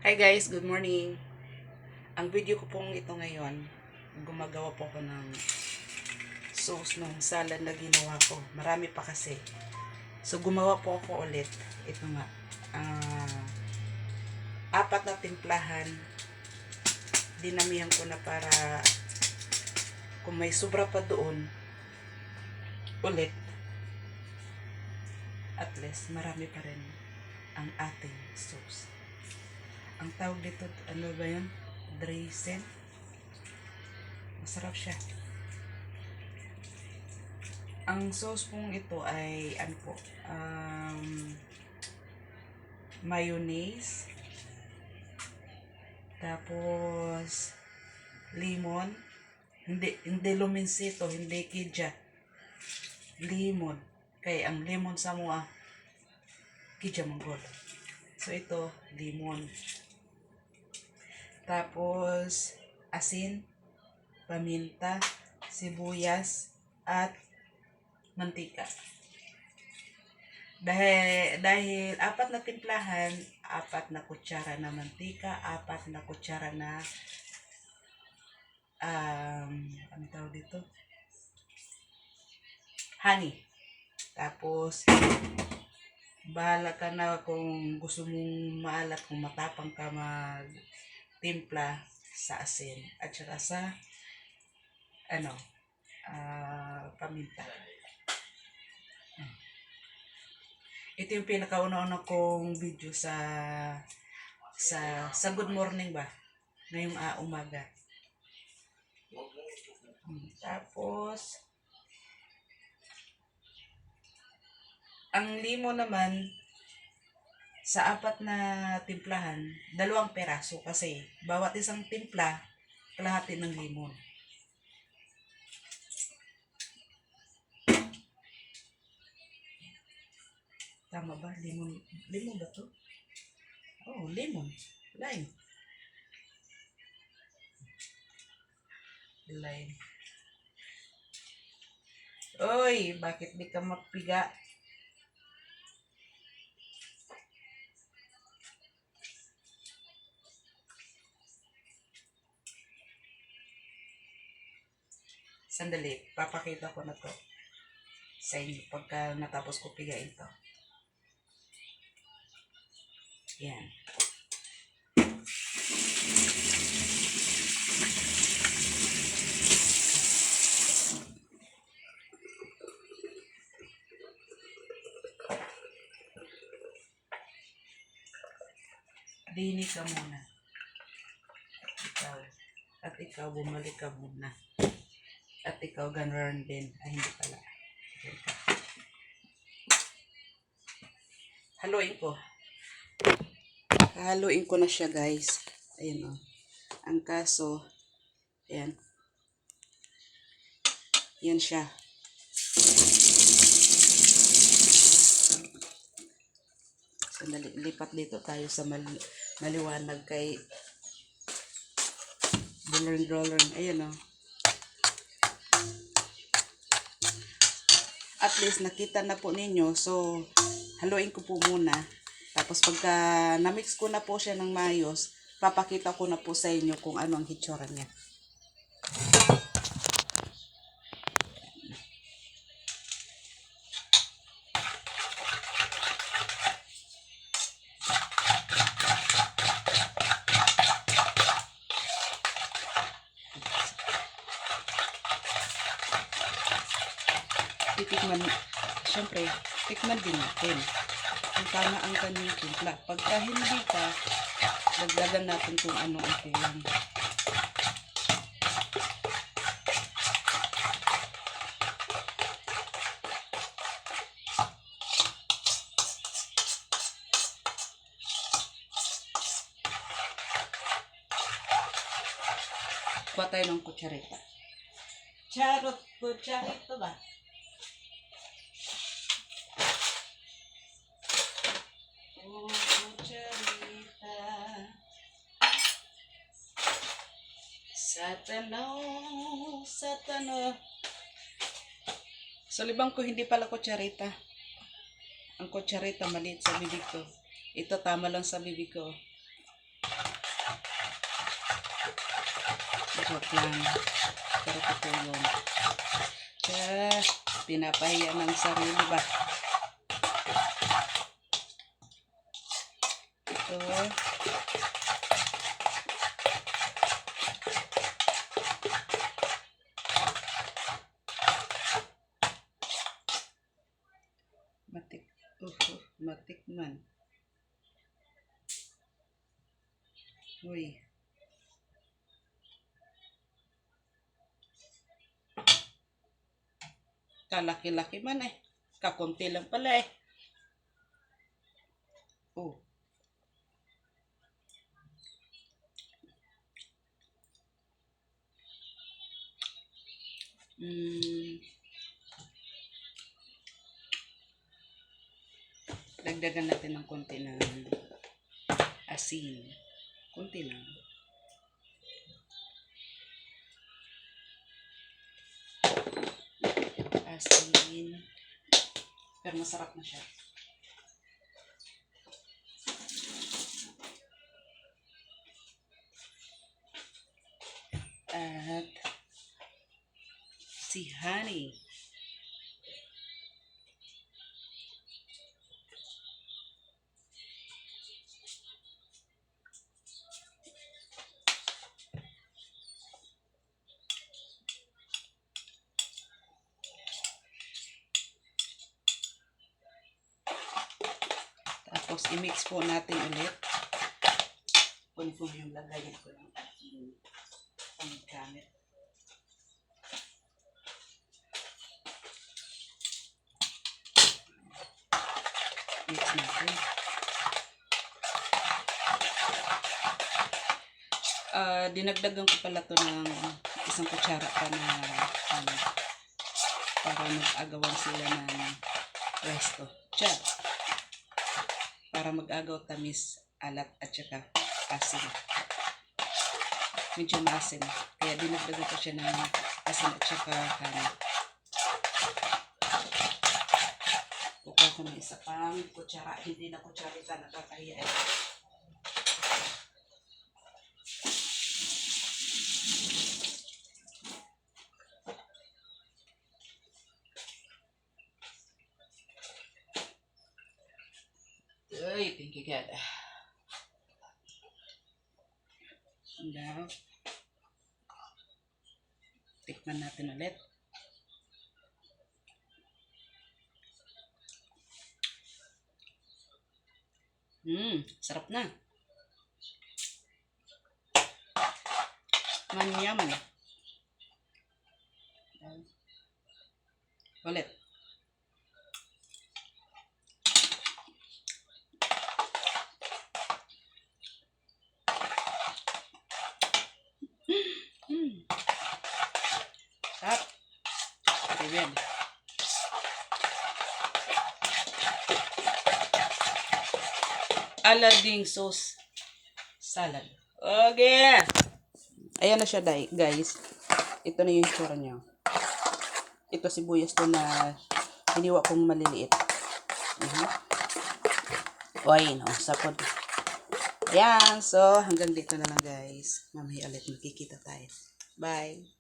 Hi guys, good morning. Ang video ko pong ito ngayon, gumagawa po ako ng sauce ng salad na ginawa ko. Marami pa kasi. So gumawa po ako ulit. Ito nga, apat na timplahan. Dinamihan ko na para kung may sobra pa doon, ulit. At least marami pa rin ang ating sauce. Ang tawag dito, ano ba yun? Dressing. Masarap siya. Ang sauce pong ito ay, ano po, mayonnaise. Tapos, lemon. Hindi luminsito, hindi kidja. Lemon. Kaya ang lemon sa mua, kidja manggod. So, ito, lemon. Tapos, asin, paminta, sibuyas, at mantika. Dahil apat na timplahan, apat na kutsara na mantika, apat na kutsara na ano tawag dito? Honey. Tapos, bahala ka na kung gusto mong maalat, kung matapang ka magtimpla sa asin at saka sa paminta. Ito yung pinakauna-una kong video sa Good Morning ba? Ngayong umaga. Tapos, ang limo naman, sa apat na timplahan, 2 peraso kasi bawat isang timpla, kalahati ng limon. Tama ba? Limon. Limon ba to? Oh, lemon. Lime. Lime. Oy, bakit di ka magpiga? Sandali, papakita ko na to sa inyo pagka natapos ko pigain to. Yan. Dini ka muna. Ikaw. At ikaw, bumalik ka muna. At ikaw, ganoon din. Ay, hindi pala. Haluin ko. Haluin ko na siya, guys. Ayan, o. Ang kaso, ayan. Yan siya. Sandali, lipat dito tayo sa maliwanag kay roller. Ayan, o. At least nakita na po ninyo. So, haluin ko po muna. Tapos pagka na-mix ko na po siya ng maayos, papakita ko na po sa inyo kung ano ang hitsura niya. Titikman, syempre, tikman din natin kung tama ang kanyang timpla. Pagka hindi pa, dagdagan natin kung ano ang kailangan. Kuha tayo ng kutsarita. Kutsarita ba? Satano. Sa libang ko hindi pala kutsarita. Ang kutsarita maliit sa bibig ko. Ito tama lang sa bibig ko. Joke lang. Pero totoo yun. Kaya, pinapahiya ng sarili ba? Ito. Matikman. Uy. Kalaki-laki man eh. Kakunti lang pala eh. Oh. Dagdagan natin ng konti ng asin. Konti lang. Asin. Pero masarap na siya. At si honey. Tapos i-mix po natin ulit. Kunin po yung lagayan ko ng aking panggamit. Mix natin. Dinagdagan ko pala to ng isang kutsara pa na para mag-agawan sila ng resto. Chat. Para mag-agaw tamis, alat at saka asin. Medyo maasin. Kaya dinagdagan ko siya ng asin at saka honey. Kukuha ko ng isa pang kutsara. Hindi na kutsarita, nakakahiya eh. Ay, thank you God. Now, tikman natin ulit. Sarap na. Manyaman. Ulit. Sarap. Ayan. Alading sauce salad. Okay. Ayan na siya, guys. Ito na yung itsura niya. Ito sibuyas to na hiniwa kong maliliit. O, ayun, o, sapod. Ayan, so, hanggang dito na lang, guys. Mamaya ulit magkikita tayo. Bye.